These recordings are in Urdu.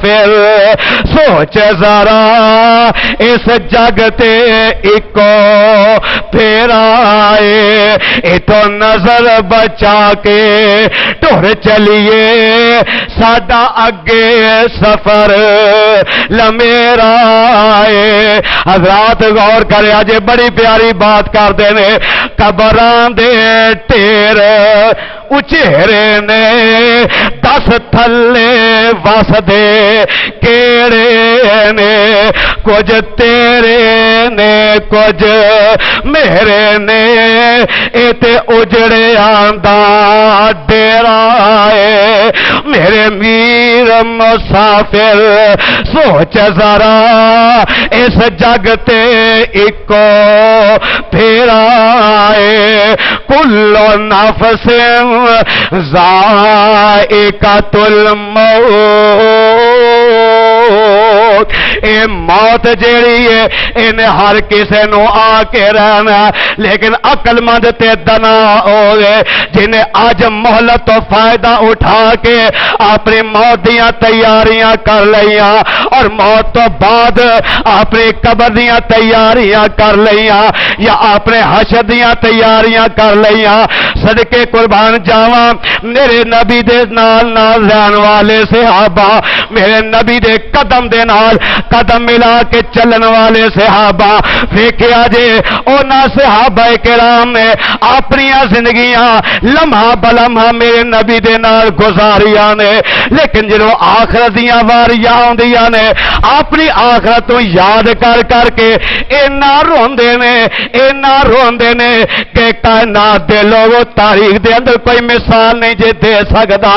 پھر سوچ ذرا اس جگ تے اکو پھر آئے اتو نظر بچا کے ٹر چلیے ساڈا اگے سفر لمیرا ہے۔ حضرات غور کرے اجے بڑی پیاری بات کر دے نے، قبراں دے ٹیر اچھیرے نے 10 تھلے وس دے کیڑے نے، کچھ تیرے نے کچھ میرے نے، ایتے اجڑے آندہ ڈیرا ہے میرے میر مسافر۔ سوچ ذرا اس جگ تے اکو پھر آئے، کل نفس ذائقۃ الموت۔ اے موت جیڑی ہے انہیں ہر کسے نو آ کے رہنا، لیکن عقل مند تے دنا ہوئے جنہیں آج مہلت تو فائدہ اٹھا کے اپنی موت دیاں تیاریاں کر لیاں، اور موت تو بعد اپنی قبر دیاں تیاریاں کر لیاں، یا اپنے حشر دیاں تیاریاں کر لیاں۔ صدقے قربان جاواں میرے نبی دے نال نال رہن والے صحابہ، میرے نبی دے قدم دے نال قدم ملا کے چلن والے صحابہ، ویکھیا جے اونا صحابہ کرام نے اپنی زندگیاں لمحہ بلمحہ میرے نبی دے نال گزاریاں نے، لیکن جنہوں آخرت دیاں واریاں ہوندیاں نے اپنی آخرت تو یاد کر کر کے اینا روندے نے کہ کائنات دے لوگوں تاریخ دے اندر کوئی مثال نہیں جے دے سکتا۔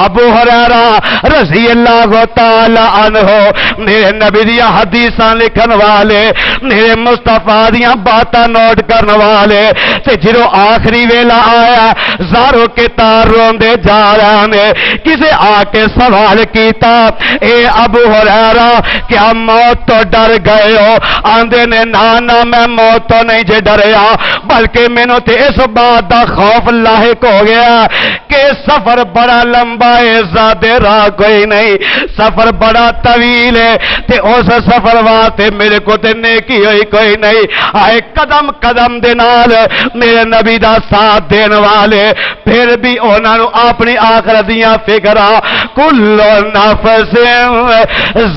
ابو ہریرہ رضی اللہ تعالی عنہ میرے نبی دیاں حدیثاں لکھن والے، میرے مصطفیٰ دیاں باتاں نوٹ کرن والے، تے جنہوں آخری ویلا آیا زاروں کے تار روندے جا رہے ہیں۔ کسے آ کے سوال کیتا، اے ابو ہریرہ کیا موت تو ڈر گئے ہو؟ آندے نے نانا میں موت تو نہیں جے ڈریا، بلکہ میں نے تے اس بات دا خوف لاحق ہو گیا کہ سفر بڑا لمبا ہے، زیادہ راہ کوئی نہیں، سفر بڑا طویل ہے، تے اس سفر واسطے میرے کو تے نیکی ہوئی کوئی نہیں۔ آئے قدم قدم دے نال میرے نبی دا ساتھ دین والے پھر بھی انہاں نو اپنی آخرت دیاں فکرا، کل نفس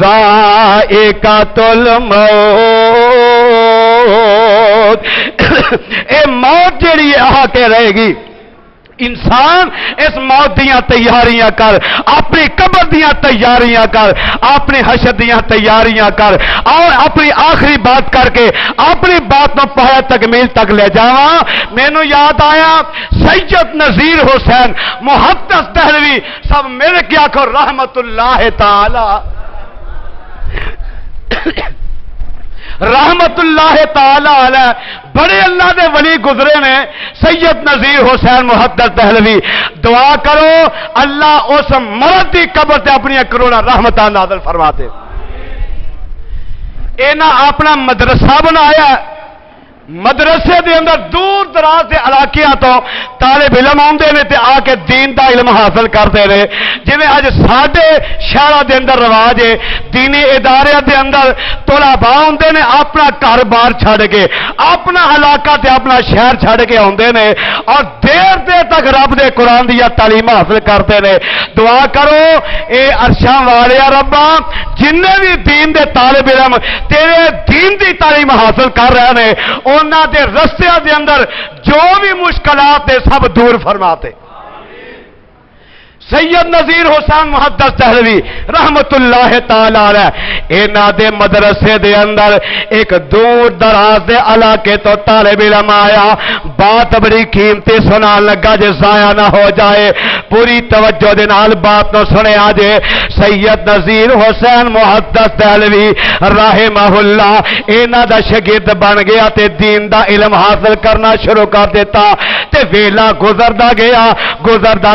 ذائقۃ الموت۔ اے موت جڑی آ کے رہے گی، انسان اس موت دیاں تیاریاں کر، اپنی قبر دیاں تیاریاں کر، اپنی حشر دیاں تیاریاں کر، اور اپنی آخری بات کر کے اپنی بات نو پایا تکمیل تک لے جاواں۔ مینوں یاد آیا سید نذیر حسین محدث دہلوی سب میرے کیا کہو رحمت اللہ تعالی رحمت اللہ تعالی علیہ، بڑے اللہ دے ولی گزرے نے سید نذیر حسین محدث دہلوی۔ دعا کرو اللہ اس مرد دی قبر تے اپنی کروڑا رحمتاں نازل فرما دے۔ اینا اپنا مدرسہ بنایا، مدرسے دے اندر دور دراز دے علاقیاں تو طالب علم آندے نے تے آ کے دین دا علم حاصل کرتے رہے، جویں اج ساڈے شہراں دے اندر رواج ہے، دینی ادارے دے اندر طلباء ہوندے نے اپنا گھر بار چھڈ کے، اپنا علاقہ تے اپنا شہر چھڈ کے ہوندے نے، اور دیر دیر تک رب دے قرآن دی تعلیم حاصل کرتے نے۔ دعا کرو اے عرشاں والے ربا، جننے بھی دین دے طالب علم تیرے دین دی تعلیم حاصل کر رہے ہیں، انہاں دے رستیاں دے اندر جو بھی مشکلات دے سب دور فرماتے۔ سید نذیر حسین محدث دہلوی رحمت اللہ تعالی علیہ، انہاں دے مدرسے دے اندر ایک دور دراز دے علاقے تو طالب علم آیا، بات بڑی قیمتی سنان لگا جے ضائع نہ ہو جائے، پوری توجہ دے نال بات نو سنے آجے۔ سید نذیر حسین محدث دہلوی رحمہ اللہ انہاں دا شاگرد بن گیا تے دین دا علم حاصل کرنا شروع کر دیتا، تے ویلا گزردا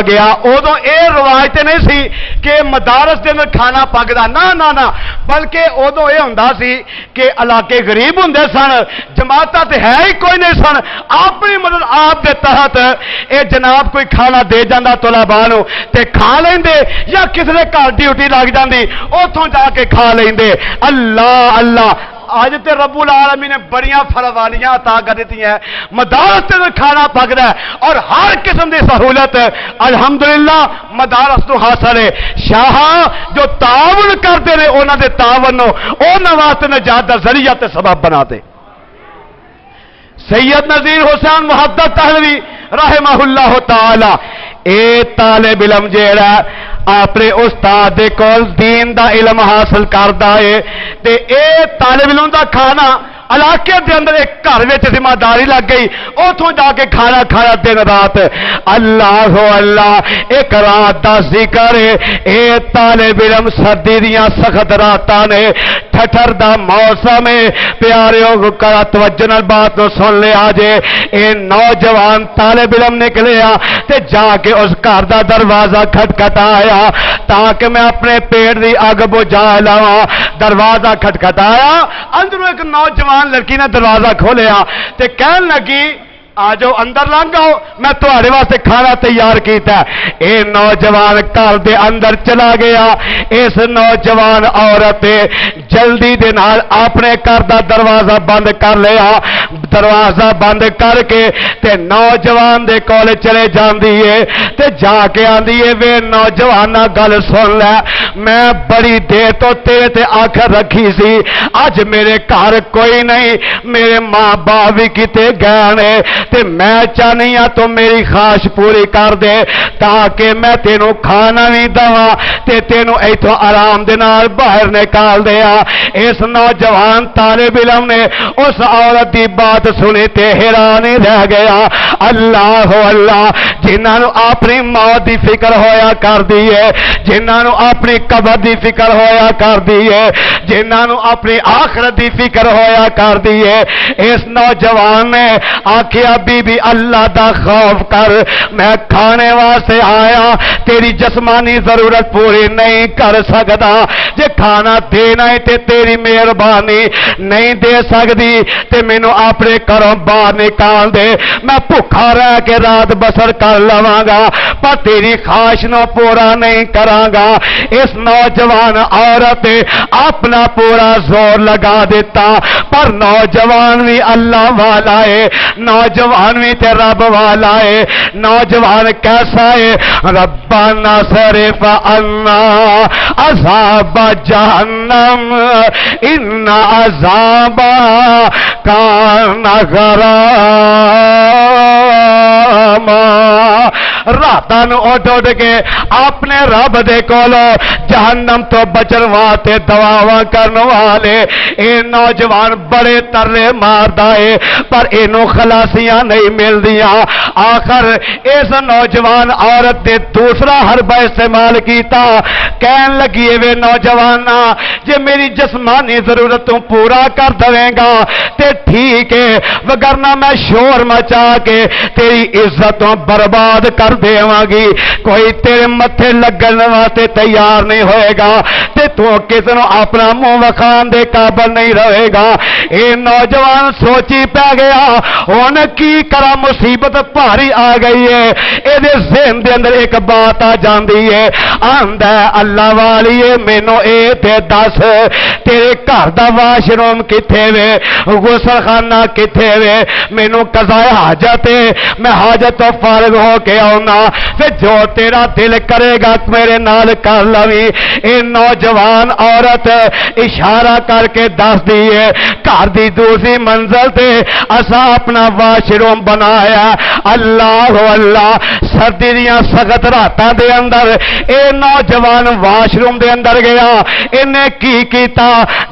گیا ادو یہ رواج تے نہیں سی کہ مدارس دے اندر کھانا پکدا، نہ بلکہ ادو یہ ہوندا سی کہ علاقے غریب ہوندے سن، جماعتاں تے ہے ہی کوئی نہیں سن، اپنی مدد آپ دے تحت اے جناب کوئی کھانا دے جاندہ طلباء نو تے کھا لیندے، یا کسی دے گھر ڈیوٹی لگ جاندی اوتھوں جا کے کھا لیندے۔ اللہ آج تے رب العالمین نے بڑیاں فراوانیاں عطا کر دیتی ہیں، مدارس تے کھانا پکدا ہے اور ہر قسم دی سہولت الحمدللہ مدارس تو حاصل ہے۔ شاہ جو تعاون کرتے رہے انہاں دے تعاون نو انہاں واسطے نجات دا ذریعہ تے سبب بنا دے۔ سید نذیر حسین محدث تہلوی رحمہ اللہ تعالی اے طالب علم جیڑا اپنے استاد دے کول دین دا علم حاصل کردا ہے تے اے طالب علم دا کھانا علاقے دے اندر ایک گھر وچ ذمہ داری لگ گئی، اوتھوں جا کے کھانا کھایا دن رات۔ اللہ ایک رات دا ذکر اے طالب علم سردی دیاں سخت راتاں نے، ٹھٹر دا موسم ہے، پیاریو کرا توجہ نال بات نو سن لیا جے، اے نوجوان طالب علم نکلیا تے جا کے اس گھر دا دروازہ کھٹکھٹایا تاکہ میں اپنے پیٹ دی اگ بجھا لواں۔ دروازہ کھٹکھٹایا، اندروں ایک نوجوان لڑکی نے دروازہ کھولیا تے کہن لگی آجو اندر لنگ آؤ، میں تمہارے واسطے کھانا تیار کیتا ہے۔ اے نوجوان گھر دے اندر چلا گیا، اس نوجوان عورت جلدی دے نال اپنے گھر دا دروازہ بند کر لیا، دروازہ بند کر کے تے نوجوان دے کول چلے جاندی ہے تے جا کے آندی ہے وے نوجوانا گل سن لے، میں بڑی دیر تو تیرے تے آخر رکھی سی، اج میرے گھر کوئی نہیں، میرے ماں باپ بھی کتے گئے نے تے میں چاہنی ہاں تو میری خواہش پوری کر دے تاکہ میں تینوں کھانا بھی دواں تے تینوں ایتھوں آرام دے نال باہر نکال دیا۔ اس نوجوان طالب علم نے اس عورت دی بات سنی تے حیران رہ گیا۔ اللہ جنہاں نو اپنی موت دی فکر ہویا کر دی ہے، جنہاں نو اپنی قبر دی فکر ہویا کر دی ہے، جنہاں نو اپنی آخرت دی فکر ہویا کر دی ہے، اس نوجوان نے آخیا بی بی اللہ دا خوف کر، میں کھانے واسطے آیا، تیری جسمانی ضرورت پوری نہیں کر سکتا، جے کھانا دینا ہے تے تیری مہربانی نہیں دے سکتی تے مینوں اپنے گھروں باہر نکال دے، میں بھوکا رہ کے رات بسر کر لواں گا پر تیری خواہش نو پورا نہیں کراں گا۔ اس نوجوان عورت اپنا پورا زور لگا دیتا پر نوجوان بھی اللہ والا ہے، نوجوان بھی تے رب والا ہے۔ نوجوان کیسا ہے؟ ربنا صرف عنا عذاب جہنم ان عذابا کان غراما۔ راتاں نو اٹھ کے اپنے رب دے کولو جہنم تو بچن واسطے دعاواں کرن والے اے نوجوان بڑے ترے ماردا ہے پر اینو خلاصیاں نہیں ملدیاں۔ آخر اس نوجوان عورت نے دوسرا حربہ استعمال کیتا، کہن لگی وے نوجوانا جے میری جسمانی ضرورتوں پورا کر دویں گا تے ٹھیک ہے، وگرنہ میں شور مچا کے تیری عزتوں برباد کر دیواں گی، کوئی تیرے متھے لگن واسطے تیار نہیں ہوئے گا تے تو کسی نو اپنا منہ وکھان دے قابل نہیں رہے گا۔ اے نوجوان سوچی پہ گیا ہن کی کرا، مصیبت بھاری آ گئی ہے، اے دے ذہن دے اندر ایک بات آ جاندی ہے، آندا اللہ والی مینوں اے تے دس تیرے گھر دا واش روم کتھے وے، غسل خانہ کتھے وے، مینوں قضاء حاجت ہے، میں حاجت تو فارغ ہو کے آؤنا تے جو تیرا دل کرے گا میرے نال کر لوی۔ اے نوجوان عورت اشارہ کر کے دس دی ہے گھر دی دوسری منزل تے اسا اپنا واش روم بنایا۔ اللہ سردی دیاں سخت راتاں دے اندر اے نوجوان واش روم دے اندر گیا، انہیں کی کیتا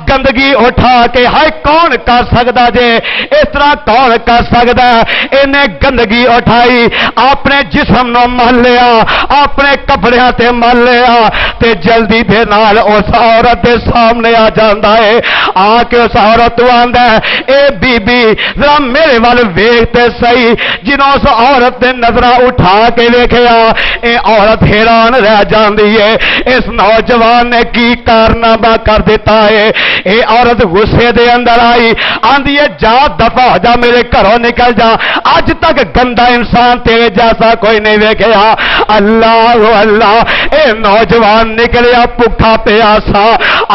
گندگی اٹھا کے ہائے کون کر سکتا جے اس طرح کون کر سکتا انہیں گندگی اٹھائی اپنے جسم نو مل لیا اپنے کپڑیاں تے مل لیا تے جلدی دے نال اس عورت دے سامنے آ جاندا ہے آ کے اس عورت تو آندا ہے اے بی بی ذرا میرے وال ویکھ تے صحیح جنوں اس عورت نے نظراں اٹھا کے ویکھیا اے عورت حیران رہ جاندی ہے اس نوجوان نے کی کارنامہ کر دیتا ہے اے عورت غصے دے اندر آئی آندی ہے جا دفع ہو جا میرے گھروں نکل جا اج تک گندا انسان تیرے جیسا کوئی نہیں ویکھیا اللہ اللہ اے نوجوان نکلیا بھوکا پیاسا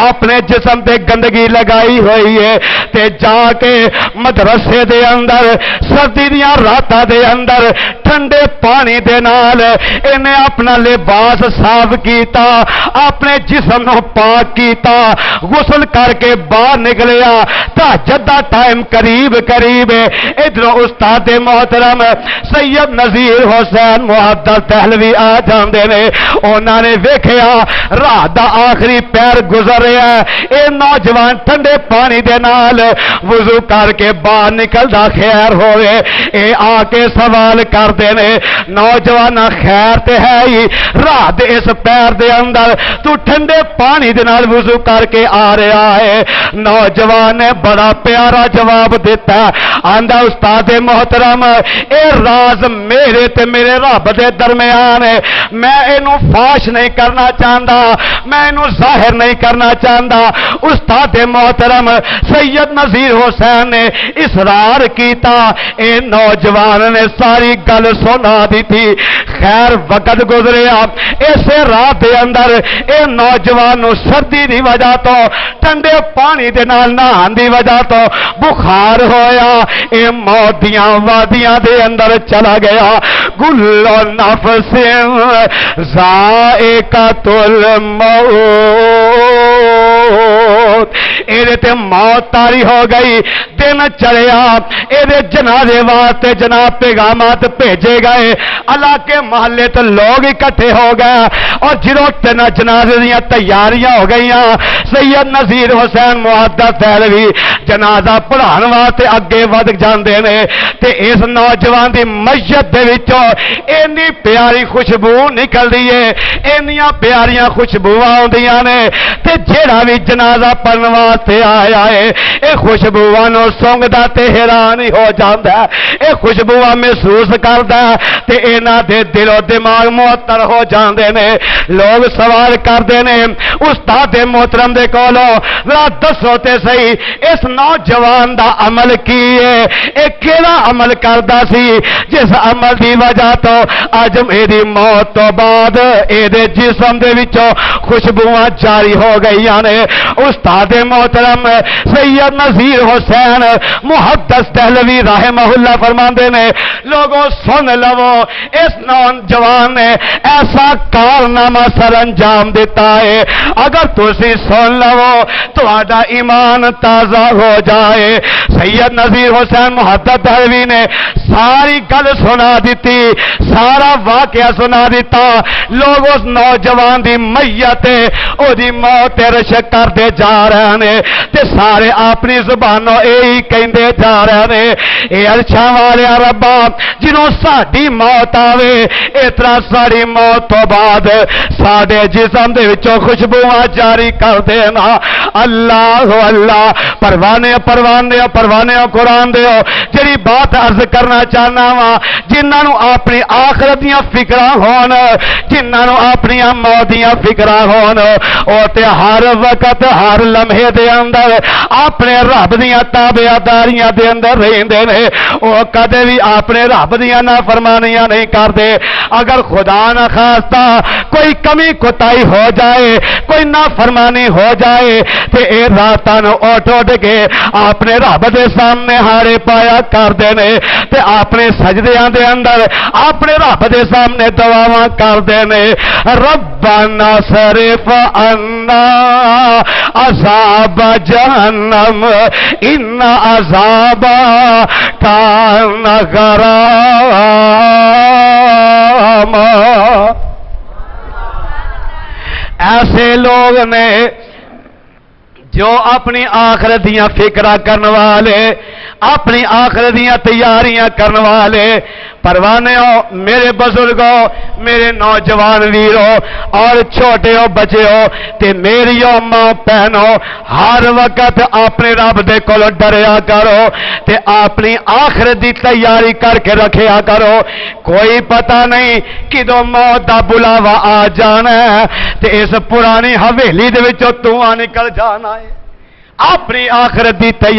اپنے جسم تے گندگی لگائی ہوئی ہے تے جا کے مدرسے دے اندر سردی دیاں راتاں دے اندر ٹھنڈے پانی دے نال انہیں اپنا لباس صاف کیتا اپنے جسم نو پاک کیتا غسل کر کے باہر نکلیا تہجد دا ٹائم قریب ادھر استاد محترم سید نذیر حسین محدث دہلوی آ جاندے نے انہاں نے ویکھیا رات دا آخری پیر گزر رہا ہے اے نوجوان ٹھنڈے پانی دے نال وضو کر کے باہر نکلدا خیر ہوئے اے آ کے سوال کردے نے نوجوان خیر تے ہے ہی رات اس پیر دے اندر تو ٹھنڈے پانی دے نال وضو کر کے آ رہا ہے نوجوان نے بڑا پیارا جواب دیتا آندا استاد محترم اے راز میرے تے میرے رب دے درمیان ہے میں اینو فاش نہیں کرنا چاہتا میں اینو ظاہر نہیں کرنا چاہتا استاد محترم سید نذیر حسین نے اصرار کیتا اے نوجوان نے ساری گل سنا دی تھی خیر وقت گزریا اسے رات دے اندر اے نوجوان نو سردی دی وجہ تو ٹھنڈے پانی دے نال نہان دی وجہ تو بخار ہویا اے موت دیاں وادیاں دے اندر چلا گیا گل نفس ذائقۃ الموت ایدے تے موت تاری ہو گئی دن چڑھیا ایدے جنازے واسطے جناب پیغامات بھیجے گئے علاقے محلے تے لوگ اکٹھے ہو گئے اور جدوں جنازے دیاں تیاریاں ہو گئیاں سید نذیر حسین محدث دہلوی جنازہ پڑھان واسطے اگے ود جاندے نے تے اس نوجوان دی میت دے وچوں اینی پیاری خوشبو نکلدی ہے اینیاں پیاریاں خوشبوواں آوندیاں نے تے جیڑا وی جنازہ پڑھن واسطے آیا ہے اے خوشبوواں نو سونگدا تے حیران ہی ہو جاندا ہے اے خوشبوواں محسوس کردا تے انہاں دے دل و دماغ معطر ہو جاندے نے لوگ سوال کردے نے استاد محترم دے کولوں ذرا دسو تے صحیح اس نوجوان دا عمل کی ہے اے کیڑا عمل کردا سی جس عمل دی وجہ تو اج میری موت تو بعد اے دے جسم دے وچوں خوشبوواں جاری ہو گئیاں نے استاد محترم سید نذیر حسین محدث دہلوی رحمہ اللہ فرماندے نے لوگوں سن لو اس نوجوان نے ایسا کارنامہ سر انجام دیتا ہے اگر تسی سن لو تہاڈا ایمان تازہ ہو جائے سید نذیر حسین محدث دہلوی نے ساری گل سنا دیتی سارا واقعہ سنا دیتا لوگ اس نوجوان دی میت او دی موت رش کردے جا رہے نے تے سارے اپنی زبانوں یہی کہندے جا رہے نے اے عرشاں والے ربا جنوں ساڈی موت آوے اس طرح ساری موت تو بعد ساڈے جسم دے وچوں خوشبوواں جاری کر دینا اللہ اللہ پروانے پروانے پروانے قرآن دیو جڑی بات عرض کرنا چاہنا وا جنہاں نو اپنی آخرت دیاں فکراں ہون جنہاں نو اپنی موت دیاں فکراں ہون او تے ہر وقت ہر لمحے دے اندر اپنے رب دیاں تابعداریاں دے اندر رہندے نے او کدے بھی اپنے رب دیاں نافرمانیاں نہیں کردے اگر خدا نہ خواستہ کوئی کمی کوتاہی ہو جائے کوئی نافرمانی ہو جائے تے اے راتاں نو اٹھ کے اپنے رب دے سامنے ہارے پایا کردے نے تے اپنے سجدیاں دے اندر اپنے رب دے سامنے دعاواں کردے نے ربنا صرف عنا عذاب جہنم ان عذاب کان غرام ایسے لوگ نے جو اپنی آخرت دیاں فکرہ کرنے والے، اپنی آخرت دیاں تیاریاں کرنے والے، پروانے ہو میرے بزرگوں، میرے نوجوان ویرو اور چھوٹے ہو بچے ہو تے میری ماں بہنو، ہر وقت اپنے رب دے کولوں ڈریا کرو تے اپنی آخرت دی تیاری کر کے رکھیا کرو۔ کوئی پتہ نہیں کدوں موت دا بلاوا آ جانا ہے تے اس پرانی حویلی دے وچوں تو نکل جانا ہے۔ اپنی آخرت دی تیاری